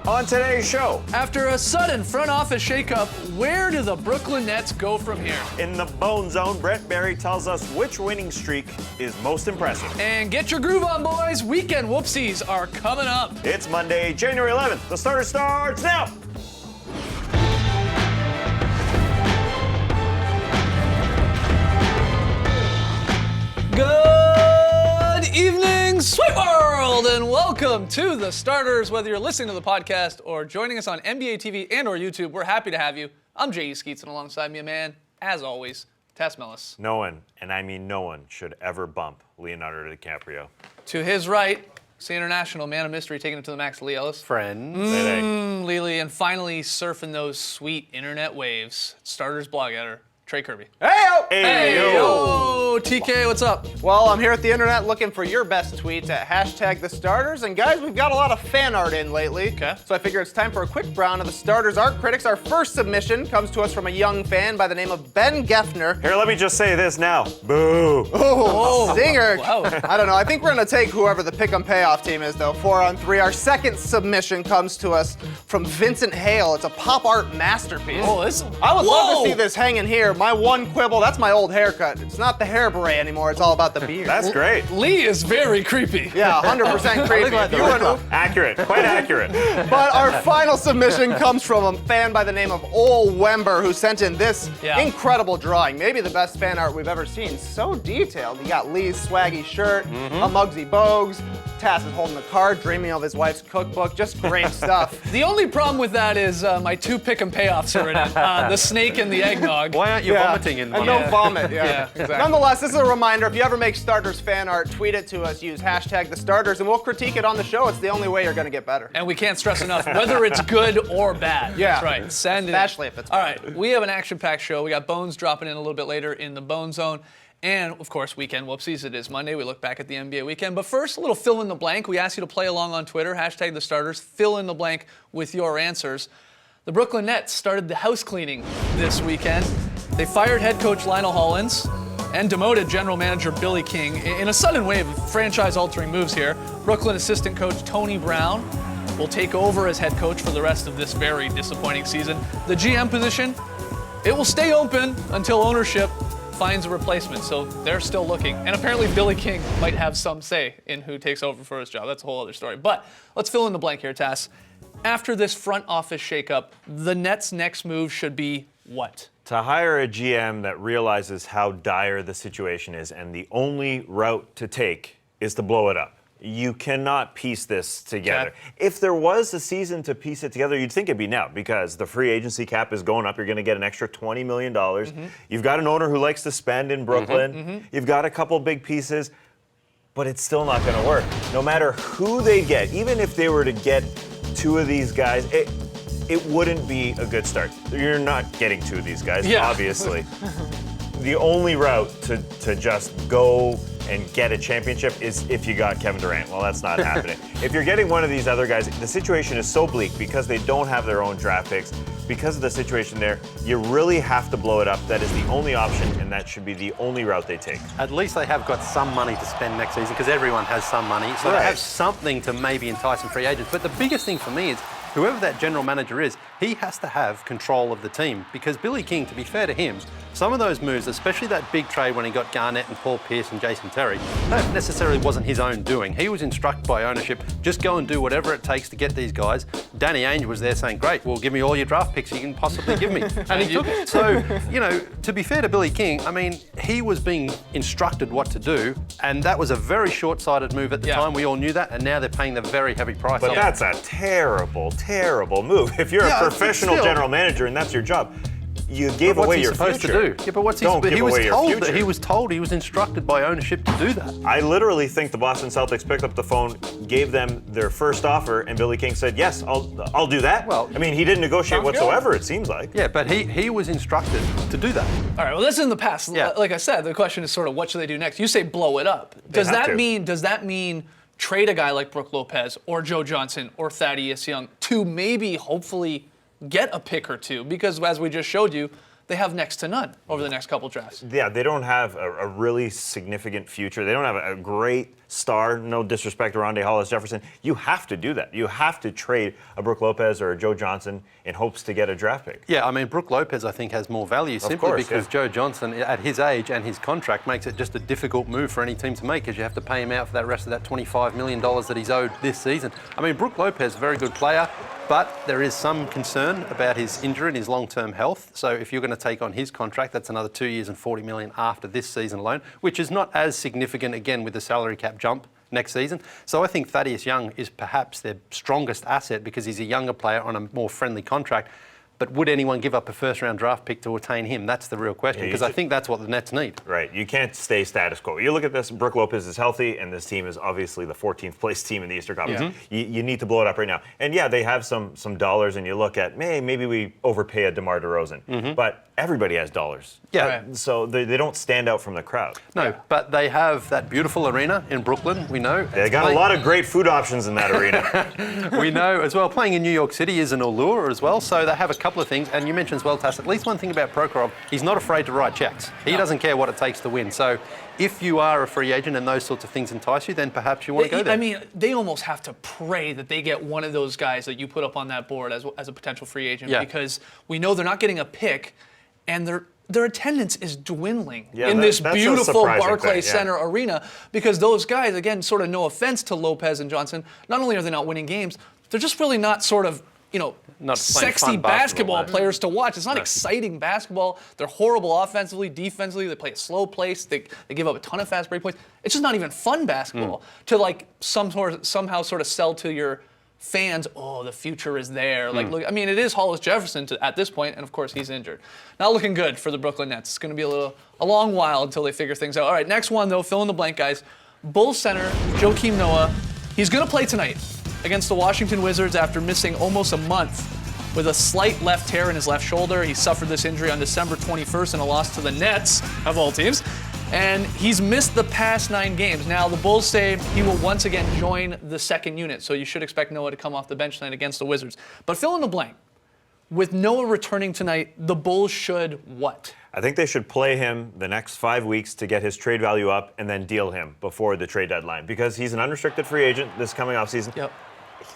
On today's show, After a sudden front office shakeup, where do the Brooklyn Nets go from here? in the Bone Zone, Brett Barry tells us which winning streak is most impressive. And get your groove on, boys. Weekend whoopsies are coming up. It's Monday, January 11th. The starter starts now. Good evening, sweet world, and welcome to the starters. Whether you're listening to the podcast or joining us on NBA TV and or YouTube, we're happy to have you. I'm J.E. Skeets, and alongside me, a man, as always, Tess Mellis. No one, and I mean no one, should ever bump Leonardo DiCaprio. To his right, it's the international man of mystery taking it to the max, Lee Ellis. Friends. Lily, and finally surfing those sweet internet waves, starters blog editor, Trey Kirby. Hey, yo. TK, what's up? Well, I'm here at the internet looking for your best tweets at #TheStarters. And guys, we've got a lot of fan art in lately. Okay. So I figure it's time for a quick round of the Starters Art Critics. Our first submission comes to us from a young fan by the name of Ben Geffner. Here, let me just say this now. Boo. Oh, stinger. Wow. I don't know. I think we're going to take whoever the pick 'em payoff team is, though. 4-on-3. Our second submission comes to us from Vincent Hale. It's a pop art masterpiece. Oh, this. I would love Whoa! to see this hanging here. My one quibble, that's my old haircut. It's not the hair beret anymore. It's all about the beard. That's great. Lee is very creepy. Yeah, 100% creepy. If you wanna- Accurate, quite accurate. But our final submission comes from a fan by the name of Ol Wember, who sent in this incredible drawing. Maybe the best fan art we've ever seen. So detailed. You got Lee's swaggy shirt, a Muggsy Bogues. Tass is holding a card, dreaming of his wife's cookbook. Just great stuff. The only problem with that is my two pick and payoffs are in it. The snake and the eggnog. Why aren't you vomiting in And one? no vomit, yeah. Yeah, exactly. Nonetheless, this is a reminder, if you ever make Starters fan art, tweet it to us, use #TheStarters, and we'll critique it on the show. It's the only way you're gonna get better. And we can't stress enough, whether it's good or bad. Yeah. That's right. Send it in. Especially if it's All bad. right, we have an action-packed show. We got Bones dropping in a little bit later in the Bone Zone. And, of course, weekend whoopsies. It is Monday. We look back at the NBA weekend. But first, a little fill in the blank. We ask you to play along on Twitter, #TheStarters. Fill in the blank with your answers. The Brooklyn Nets started the house cleaning this weekend. They fired head coach Lionel Hollins and demoted general manager Billy King in a sudden wave of franchise-altering moves here. Brooklyn assistant coach Tony Brown will take over as head coach for the rest of this very disappointing season. The GM position, it will stay open until ownership finds a replacement, so they're still looking. And apparently Billy King might have some say in who takes over for his job. That's a whole other story. But let's fill in the blank here, Tass. After this front office shakeup, the Nets' next move should be what? To hire a GM that realizes how dire the situation is, and the only route to take is to blow it up. You cannot piece this together. Okay. If there was a season to piece it together, you'd think it'd be now, because the free agency cap is going up. You're going to get an extra $20 million. You've got an owner who likes to spend in Brooklyn. You've got a couple big pieces, but it's still not going to work. No matter who they get, even if they were to get two of these guys, it wouldn't be a good start. You're not getting two of these guys, obviously. The only route to just go and get a championship is if you got Kevin Durant. Well, that's not happening. If you're getting one of these other guys, the situation is so bleak because they don't have their own draft picks. Because of the situation there, you really have to blow it up. That is the only option, and that should be the only route they take. At least they have got some money to spend next season because everyone has some money. So Right. they have something to maybe entice some free agents. But the biggest thing for me is whoever that general manager is, he has to have control of the team. Because Billy King, to be fair to him, some of those moves, especially that big trade when he got Garnett and Paul Pierce and Jason Terry, that necessarily wasn't his own doing. He was instructed by ownership, just go and do whatever it takes to get these guys. Danny Ainge was there saying, great, well, give me all your draft picks you can possibly give me. And he took it. So, you know, to be fair to Billy King, I mean, he was being instructed what to do, and that was a very short-sighted move at the time. We all knew that, and now they're paying the very heavy price. But that's a terrible, terrible move. If you're a professional general manager and that's your job, you gave away your supposed future. to do? Yeah, but what's he Don't supposed give he was away your told future. that he was instructed by ownership to do that. I literally think the Boston Celtics picked up the phone, gave them their first offer, and Billy King said, yes, I'll do that. Well, I mean, he didn't negotiate sounds good. whatsoever, it seems like. Yeah, but he was instructed to do that. All right, well, this is in the past. Yeah. Like I said, the question is sort of what should they do next? You say blow it up. Does have that to. mean trade a guy like Brook Lopez or Joe Johnson or Thaddeus Young to maybe hopefully get a pick or two? Because as we just showed you, they have next to none over the next couple drafts. Yeah, they don't have a really significant future. They don't have a great star. No disrespect to Rondé Hollis-Jefferson. You have to do that. You have to trade a Brook Lopez or a Joe Johnson in hopes to get a draft pick. Yeah, I mean, Brook Lopez, I think, has more value simply because yeah. Joe Johnson, at his age and his contract, makes it just a difficult move for any team to make because you have to pay him out for that rest of that $25 million that he's owed this season. I mean, Brook Lopez, a very good player, but there is some concern about his injury and his long-term health. So if you're going to take on his contract, that's another 2 years and $40 million after this season alone, which is not as significant, again, with the salary cap jump next season. So I think Thaddeus Young is perhaps their strongest asset because he's a younger player on a more friendly contract. But would anyone give up a first-round draft pick to attain him? That's the real question, because I think that's what the Nets need. Right. You can't stay status quo. You look at this, Brook Lopez is healthy, and this team is obviously the 14th place team in the Eastern Conference. Yeah. You need to blow it up right now. And yeah, they have some dollars, and you look at, maybe we overpay a DeMar DeRozan. But everybody has dollars. Yeah. Right. So they don't stand out from the crowd. No, but they have that beautiful arena in Brooklyn, we know. They got a lot of great food options in that arena. We know as well, playing in New York City is an allure as well, so they have a couple of things. And you mentioned as well, Tass, at least one thing about Prokhorov, he's not afraid to write checks. He doesn't care what it takes to win. So if you are a free agent and those sorts of things entice you, then perhaps you want to go there. I mean, they almost have to pray that they get one of those guys that you put up on that board as a potential free agent, because we know they're not getting a pick, and their attendance is dwindling in this beautiful Barclays Center arena, because those guys, again, sort of no offense to Lopez and Johnson, not only are they not winning games, they're just really not sort of, not sexy basketball players to watch. It's not exciting basketball. They're horrible offensively, defensively. They play a slow pace. They give up a ton of fast break points. It's just not even fun basketball to somehow sort of sell to your fans, oh, the future is there. Like, look, I mean, it is Hollis Jefferson at this point, and of course he's injured. Not looking good for the Brooklyn Nets. It's going to be a long while until they figure things out. All right, next one though, fill in the blank, guys. Bulls center Joakim Noah. He's going to play tonight against the Washington Wizards after missing almost a month with a slight left tear in his left shoulder. He suffered this injury on December 21st in a loss to the Nets, of all teams. And he's missed the past 9 games. Now, the Bulls say he will once again join the second unit, so you should expect Noah to come off the bench tonight against the Wizards. But fill in the blank. With Noah returning tonight, the Bulls should what? I think they should play him the next 5 weeks to get his trade value up and then deal him before the trade deadline, because he's an unrestricted free agent this coming offseason. Yep.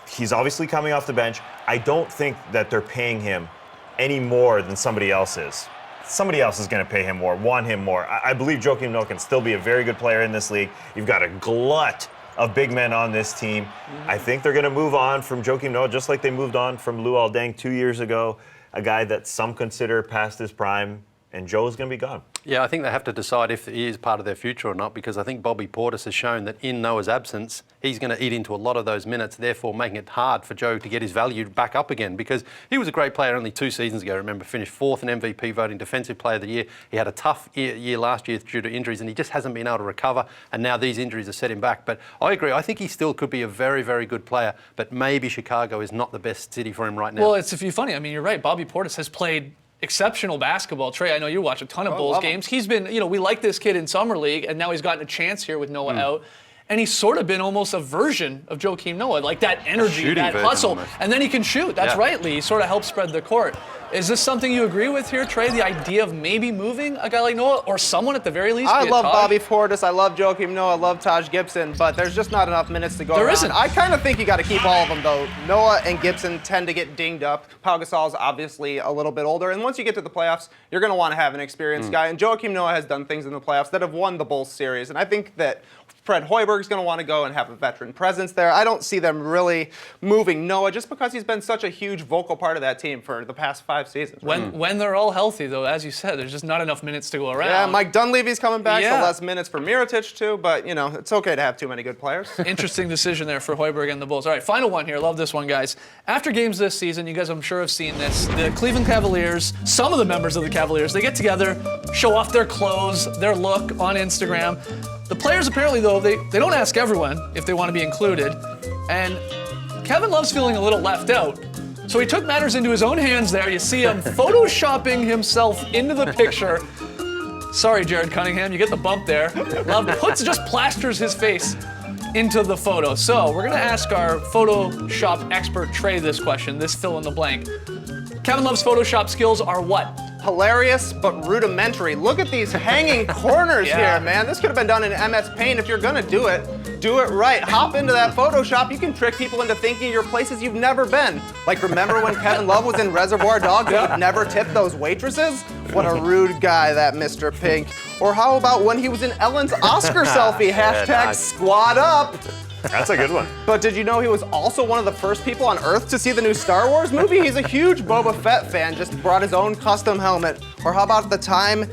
He's obviously coming off the bench. I don't think that they're paying him any more than somebody else is. Somebody else is going to pay him more, want him more. I believe Joakim Noah can still be a very good player in this league. You've got a glut of big men on this team. I think they're going to move on from Joakim Noah, just like they moved on from Luol Deng 2 years ago, a guy that some consider past his prime, and Joe's going to be gone. Yeah, I think they have to decide if he is part of their future or not, because I think Bobby Portis has shown that in Noah's absence, he's going to eat into a lot of those minutes, therefore making it hard for Joe to get his value back up again, because he was a great player only 2 seasons ago. Remember, finished 4th in MVP voting, Defensive Player of the Year. He had a tough year last year due to injuries, and he just hasn't been able to recover, and now these injuries have set him back. But I agree. I think he still could be a very, very good player, but maybe Chicago is not the best city for him right now. Well, it's funny. I mean, you're right. Bobby Portis has played exceptional basketball. Trey, I know you watch a ton of Bulls games. He's been, we like this kid in Summer League, and now he's gotten a chance here with Noah out. And he's sort of been almost a version of Joakim Noah, like that energy, that hustle. Almost. And then he can shoot. That's right, Lee. He sort of helps spread the court. Is this something you agree with here, Trey? The idea of maybe moving a guy like Noah, or someone at the very least? I love Bobby Portis. I love Joakim Noah. I love Taj Gibson, but there's just not enough minutes to go around. There isn't. I kind of think you got to keep all of them, though. Noah and Gibson tend to get dinged up. Pau Gasol's obviously a little bit older, and once you get to the playoffs, you're going to want to have an experienced guy. And Joakim Noah has done things in the playoffs that have won the Bulls series, and I think that Fred Hoiberg's going to want to go and have a veteran presence there. I don't see them really moving Noah just because he's been such a huge vocal part of that team for the past 5 seasons. When they're all healthy, though, as you said, there's just not enough minutes to go around. Yeah, Mike Dunleavy's coming back, so less minutes for Mirotic too, but, it's okay to have too many good players. Interesting decision there for Hoiberg and the Bulls. All right, final one here. Love this one, guys. After games this season, you guys I'm sure have seen this, the Cleveland Cavaliers, some of the members of the Cavaliers, they get together, show off their clothes, their look on Instagram. The players apparently, though, they don't ask everyone if they want to be included. And Kevin Love's feeling a little left out. So he took matters into his own hands there. You see him photoshopping himself into the picture. Sorry, Jared Cunningham, you get the bump there. Love just plasters his face into the photo. So we're going to ask our Photoshop expert Trey this question, this fill in the blank. Kevin Love's Photoshop skills are what? hilarious but rudimentary. Look at these hanging corners here, man. This could have been done in MS Paint. If you're gonna do it right. Hop into that Photoshop. You can trick people into thinking you're places you've never been. Like, remember when Kevin Love was in Reservoir Dogs and would never tip those waitresses? What a rude guy, that Mr. Pink. Or how about when he was in Ellen's Oscar selfie? Hashtag squad up. That's a good one. But did you know he was also one of the first people on Earth to see the new Star Wars movie? He's a huge Boba Fett fan, just brought his own custom helmet. Or how about the time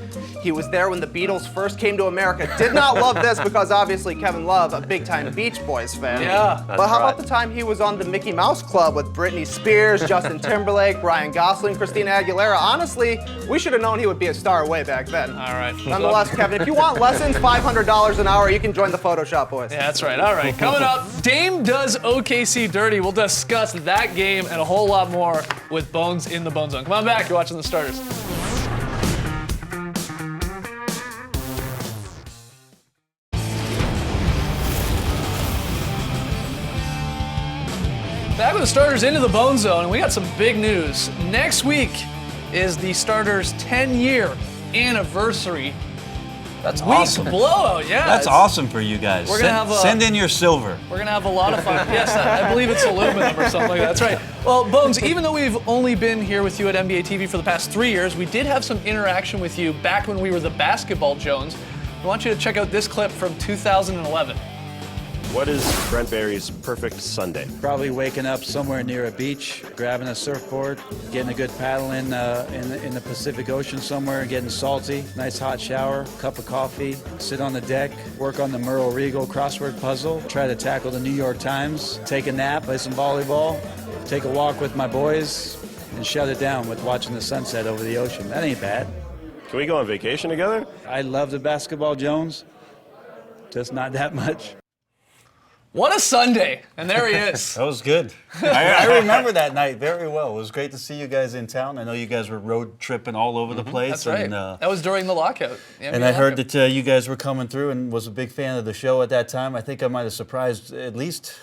he was there when the Beatles first came to America? Did not love this because obviously Kevin Love, a big-time Beach Boys fan. Yeah. But how about the time he was on the Mickey Mouse Club with Britney Spears, Justin Timberlake, Ryan Gosling, Christina Aguilera? Honestly, we should have known he would be a star way back then. All right. Nonetheless, Kevin, if you want lessons, $500 an hour, you can join the Photoshop boys. Yeah, that's right. All right. Coming up, Dame does OKC dirty. We'll discuss that game and a whole lot more with Bones in the Bone Zone. Come on back. You're watching the Starters. Back with the Starters into the Bone Zone, and we got some big news. Next week is the Starters' 10-year anniversary. That's Week awesome. blowout, yeah. That's it's- awesome for you guys. We're gonna have a- send in your silver. We're gonna have a lot of fun. Yes, I believe it's aluminum or something like that. That's right. Well, Bones, even though we've only been here with you at NBA TV for the past 3 years, we did have some interaction with you back when we were the Basketball Jones. I want you to check out this clip from 2011. What is Brent Barry's perfect Sunday? Probably waking up somewhere near a beach, grabbing a surfboard, getting a good paddle in the Pacific Ocean somewhere, getting salty, nice hot shower, cup of coffee, sit on the deck, work on the Merle Regal crossword puzzle, try to tackle the New York Times, take a nap, play some volleyball, take a walk with my boys, and shut it down with watching the sunset over the ocean. That ain't bad. Can we go on vacation together? I love the Basketball Jones, just not that much. What a Sunday! And there he is. That was good. I remember that night very well. It was great to see you guys in town. I know you guys were road tripping all over the place. That's right. And, That was during the lockout. The and NBA I heard lockout. that you guys were coming through and was a big fan of the show at that time. I think I might have surprised at least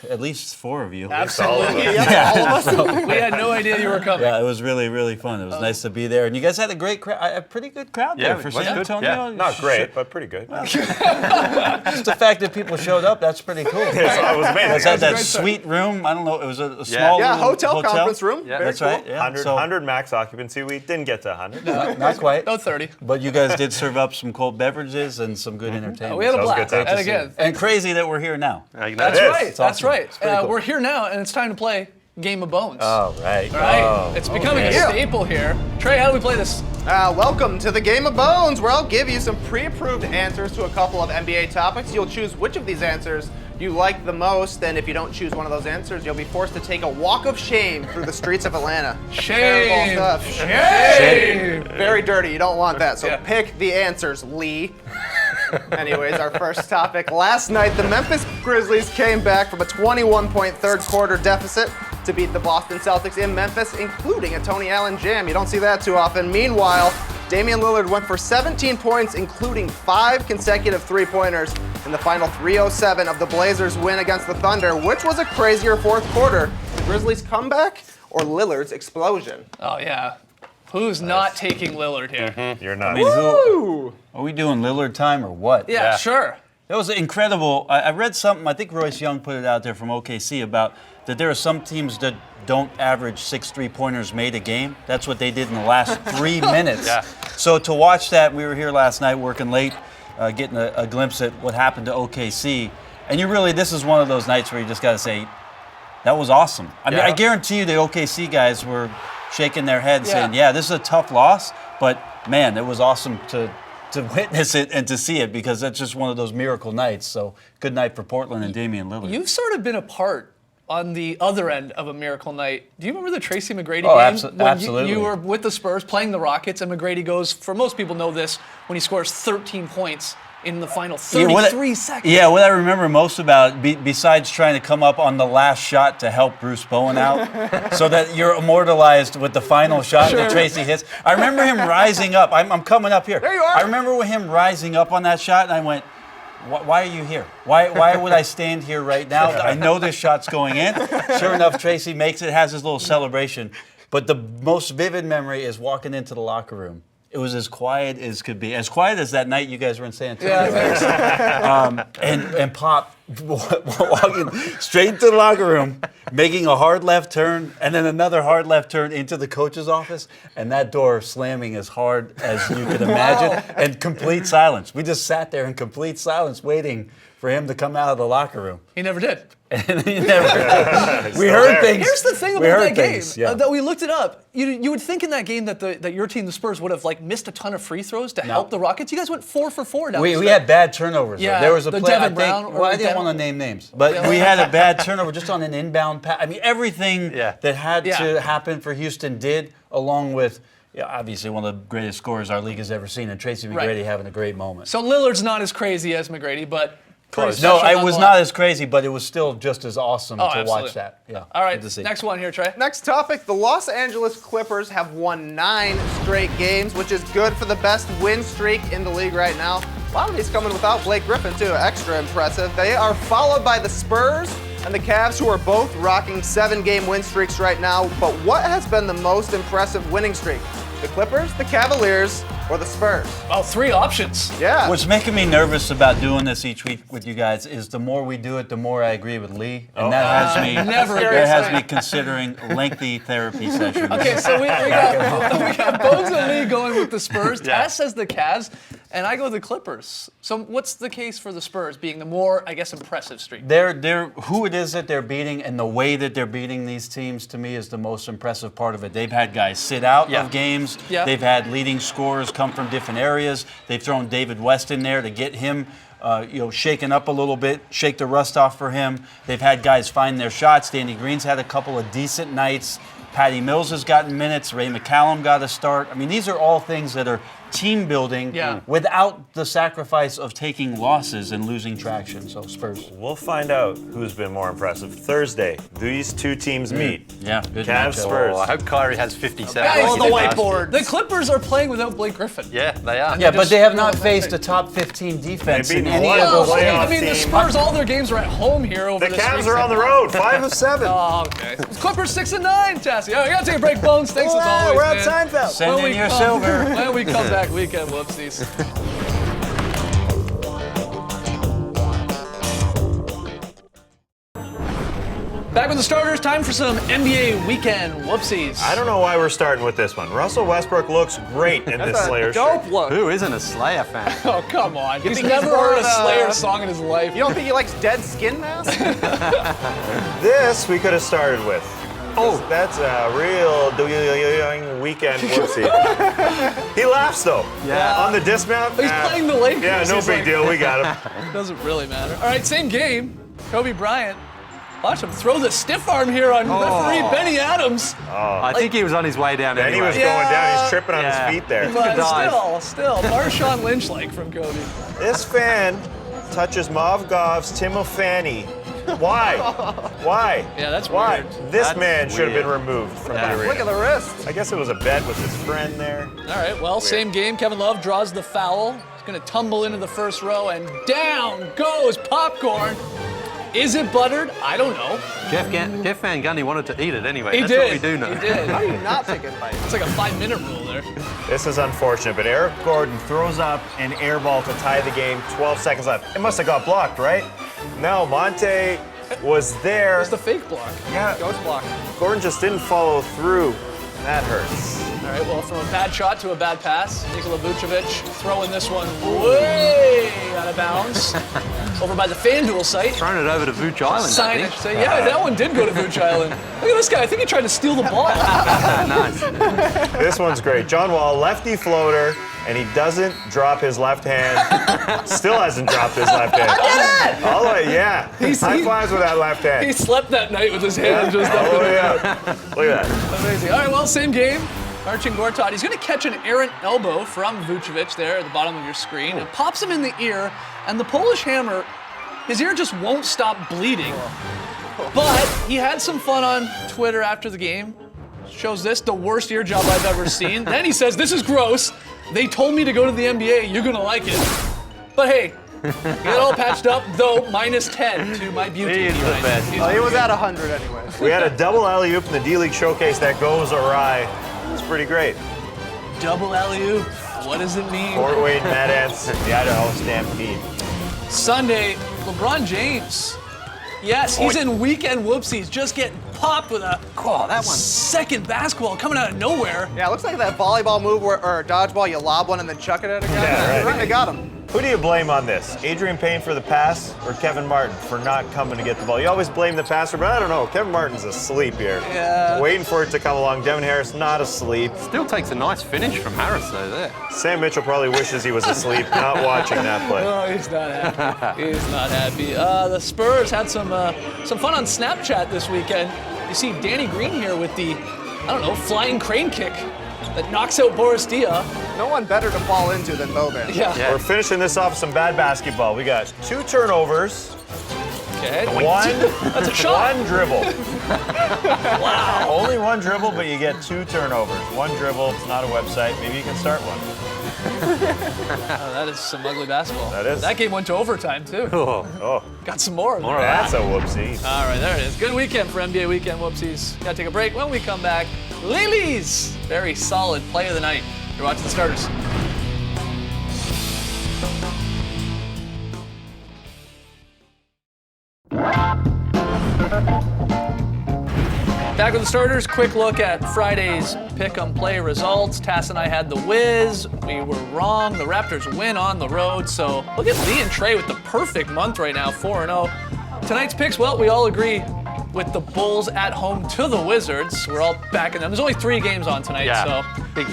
4 of you. Absolutely. Yeah, all of us. We had no idea you were coming. Yeah, it was really, really fun. It was nice to be there. And you guys had a great crowd, a pretty good crowd Yeah, there for it was San good. Antonio. Yeah. Not great, but pretty good. Just the fact that people showed up, that's pretty cool. It was amazing. It had that great start. sweet room. I don't know. It was a small Yeah, little hotel conference room. Yeah. Very That's cool. right. Yeah. 100, So, 100 max occupancy. We didn't get to 100. not quite. No 30. But you guys did serve up some cold beverages and some good entertainment. We had a That was blast. good. And again, And crazy that we're here now. that's is. right. It's That's awesome. right. It's pretty cool. We're here now, and it's time to play Game of Bones. Oh, right. All right. Oh, It's becoming okay. a staple here. Trey, how do we play this? Welcome to the Game of Bones, where I'll give you some pre-approved answers to a couple of NBA topics. You'll choose which of these answers you like the most, and if you don't choose one of those answers, you'll be forced to take a walk of shame through the streets of Atlanta. Shame. Terrible stuff. Shame. Very dirty. You don't want that. So Yeah. pick the answers, Lee. Anyways, our first topic. Last night, the Memphis Grizzlies came back from a 21-point third quarter deficit to beat the Boston Celtics in Memphis, including a Tony Allen jam. You don't see that too often. Meanwhile, Damian Lillard went for 17 points, including 5 consecutive three-pointers in the final 3:07 of the Blazers' win against the Thunder, which was a crazier fourth quarter. The Grizzlies' comeback or Lillard's explosion? Oh, yeah. Who's not taking Lillard here? You're not. I mean, are we doing Lillard time or what? Yeah, sure. That was incredible. I read something, I think Royce Young put it out there from OKC about that there are some teams that don't average 6 3-pointers made a game. That's what they did in the last 3 minutes. Yeah. So to watch that, we were here last night working late, getting a glimpse at what happened to OKC. And this is one of those nights where you just got to say, that was awesome. I mean, Yeah. I guarantee you the OKC guys were shaking their head saying, Yeah. yeah, this is a tough loss, but man, it was awesome to witness it and to see it because that's just one of those miracle nights. So good night for Portland and Damian Lillard. You've sort of been a part on the other end of a miracle night. Do you remember the Tracy McGrady Oh, game? When absolutely. You were with the Spurs playing the Rockets, and McGrady goes, for most people know this, when he scores 13 points in the final 33 seconds. Yeah, what I remember most about, besides trying to come up on the last shot to help Bruce Bowen out, so that you're immortalized with the final shot that Tracy hits. I remember him rising up. I'm coming up here. There you are. I remember him rising up on that shot, and I went, why are you here? Why would I stand here right now? I know this shot's going in. Sure enough, Tracy makes it, has his little celebration. But the most vivid memory is walking into the locker room It was as quiet as could be. As quiet as that night you guys were in San Antonio. Yeah, And Pop walking straight to the locker room, making a hard left turn, and then another hard left turn into the coach's office, and that door slamming as hard as you could imagine, and complete silence. We just sat there in complete silence waiting for him to come out of the locker room. he never did. And he never we Still heard there. things. Here's the thing We about heard that game. things, yeah. That we looked it up. You would think in that game that your team, the Spurs, would have like missed a ton of free throws to help the Rockets. You guys went 4 for 4 down the We stretch. had bad turnovers. though. Yeah, There was a the play, I Devin think, Brown or well, I didn't Devin- want to name names, but we had a bad turnover just on an inbound pass. I mean, everything that had to happen for Houston did, along with, obviously, one of the greatest scorers our league has ever seen, and Tracy McGrady having a great moment. So Lillard's not as crazy as McGrady, but pretty No, special it was nonetheless. not as crazy, but it was still just as awesome to absolutely. watch that. Yeah. All right, good to see. next one here, Trey. Next topic, the Los Angeles Clippers have won 9 straight games, which is good for the best win streak in the league right now. A lot of these coming without Blake Griffin, too. Extra impressive. They are followed by the Spurs and the Cavs, who are both rocking 7-game win streaks right now. But what has been the most impressive winning streak? The Clippers, the Cavaliers, or the Spurs? Oh, 3 options. Yeah. What's making me nervous about doing this each week with you guys is the more we do it, the more I agree with Lee, and that has me Never agree. that has me considering lengthy therapy sessions. Okay, so we got Bones and Lee going with the Spurs. Taz says the Cavs, and I go the Clippers. So what's the case for the Spurs being the more, I guess, impressive streak? They're who it is that they're beating, and the way that they're beating these teams, to me, is the most impressive part of it. They've had guys sit out of games. Yeah. They've had leading scorers come from different areas. They've thrown David West in there to get him, shaken up a little bit, shake the rust off for him. They've had guys find their shots. Danny Green's had a couple of decent nights. Patty Mills has gotten minutes. Ray McCallum got a start. I mean, these are all things that are team building without the sacrifice of taking losses and losing traction. So Spurs. We'll find out who's been more impressive. Thursday, these two teams meet. Yeah, good Cavs, matchup. Spurs. Oh, I hope Kyrie has 57. Guys, on the whiteboard. The Clippers are playing without Blake Griffin. Yeah, they are. Yeah, but they have not just- faced a top 15 defense They in beat any one of of those the games. playoff I mean, the team. Spurs, all their games are at home here over The the Cavs streaks. are on the road, 5 of 7. Oh, okay. Clippers 6-9, Tassie. All right, we gotta take a break, Bones. Thanks as always, we're at man. Seinfeld. Send When in we your come- silver. When we come back, weekend whoopsies. Back with the starters, time for some NBA weekend whoopsies. I don't know why we're starting with this one. Russell Westbrook looks great in this Slayer shirt. Dope look. Who isn't a Slayer fan? Oh, come on. He's think never he's heard a more, Slayer song in his life. You don't think he likes Dead Skin Mask? This we could have started with. Oh, that's a real weekend whoopsie. He laughs though. Yeah. On the dismount. He's playing the Lakers. Yeah, no He's big like- deal. We got him. Doesn't really matter. All right, same game. Kobe Bryant. Watch him throw the stiff arm here on referee Benny Adams. I think he was on his way down And he anyway. was going down. He's tripping on Yeah. his feet there. But dive. still, Marshawn Lynch-like from Kobe. This fan touches Mav Gov's Timofey. Why? Why? Yeah, that's Why? weird. This That's man should have been weird. removed from Yeah. the arena. Look at the wrist. I guess it was a bet with his friend there. All right, well, same game. Kevin Love draws the foul. He's going to tumble into the first row, and down goes popcorn. Is it buttered? I don't know. Jeff Van Gundy wanted to eat it anyway. He That's did. what we do know. He did. How do you not take a bite? It's like a 5-minute rule there. This is unfortunate, but Eric Gordon throws up an air ball to tie the game. 12 seconds left. It must have got blocked, right? No, Monte was there. It's the fake block. Yeah, Ghost block. Gordon just didn't follow through. That hurts. All right, well, from a bad shot to a bad pass, Nikola Vucevic throwing this one way out of bounds. Over by the FanDuel site. Thrown it over to Vooch Island, I Signage. think. Say, yeah, that one did go to Vooch Island. Look at this guy. I think he tried to steal the ball. Nice. This one's great. John Wall, lefty floater, and he doesn't drop his left hand. Still hasn't dropped his left hand. All the way, yeah. High fives with that left He hand. slept that night with his hand just up Oh in the air. yeah. Look at that. Amazing. All right, well, same game. Marcin Gortat, he's going to catch an errant elbow from Vucevic there at the bottom of your screen. It pops him in the ear, and the Polish Hammer, his ear just won't stop bleeding. But he had some fun on Twitter after the game. Shows this, the worst ear job I've ever seen. Then he says, this is gross. They told me to go to the NBA. You're going to like it. But hey, get it all patched up, though -10 to my beauty. He is the best. He's Oh, he was great. at 100 anyway. We had a double alley-oop in the D-League Showcase that goes awry. It was pretty great. Double alley-oop. What does it mean? Fort Wayne Mad Ants, the Idaho Stampede. Sunday, LeBron James. Yes, he's in weekend whoopsies, just getting popped with a second basketball coming out of nowhere. Yeah, it looks like that volleyball move or dodgeball, you lob one and then chuck it at a guy. Yeah, right. They got him. Who do you blame on this? Adrian Payne for the pass or Kevin Martin for not coming to get the ball? You always blame the passer, but I don't know. Kevin Martin's asleep here. Yeah. Waiting for it to come along. Devin Harris not asleep. Still takes a nice finish from Harris though there. Sam Mitchell probably wishes he was asleep, not watching that play. Oh, he's not happy. He's not happy. The Spurs had some fun on Snapchat this weekend. You see Danny Green here with the, I don't know, flying crane kick that knocks out Boris Dia. No one better to fall into than Boban. Yeah. We're finishing this off with some bad basketball. We got 2 turnovers, Okay. that's a shot. 1 dribble. Wow. Only 1 dribble, but you get 2 turnovers. 1 dribble, it's not a website. Maybe you can start one. Oh, that is some ugly basketball. That is. That game went to overtime, too. Oh, Got some more. that's a whoopsie. All right, there it is. Good weekend for NBA Weekend Whoopsies. Gotta take a break. When we come back, Lilies. Very solid play of the night. You're watching the Starters. Back with the Starters, quick look at Friday's pick-em play results. Tass and I had the whiz. We were wrong. The Raptors win on the road. So look at Lee and Trey with the perfect month right now, 4-0. Tonight's picks, well, we all agree with the Bulls at home to the Wizards. We're all backing them. There's only 3 games on tonight, so. Big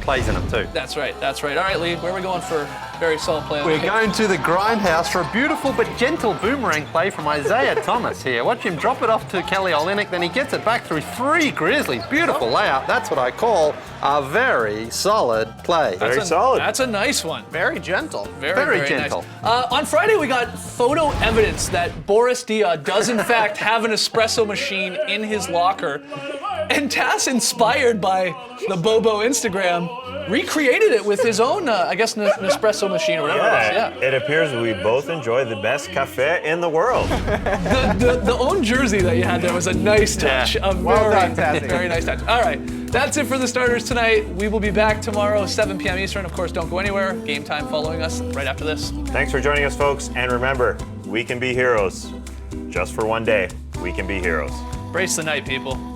plays in them too. That's right, that's right. All right, Lee, where are we going for very solid play? We're going to the grindhouse for a beautiful but gentle boomerang play from Isaiah Thomas here. Watch him drop it off to Kelly Olynyk, then he gets it back through 3 Grizzlies. Beautiful layout. That's what I call a very solid play. Very solid. That's a nice one. Very gentle. Very gentle. Nice. On Friday, we got photo evidence that Boris Dia does, in fact, have an espresso machine in his locker. And Tass, inspired by the Bobo Instagram, recreated it with his own, I guess, Nespresso machine or whatever it is. Yeah. It appears we both enjoy the best cafe in the world. The own jersey that you had there was a nice touch. Yeah. Well done, Tassie. Very nice touch. All right, that's it for the Starters tonight. We will be back tomorrow, 7 p.m. Eastern. Of course, don't go anywhere. Game time following us right after this. Thanks for joining us, folks. And remember, we can be heroes. Just for one day, we can be heroes. Brace the night, people.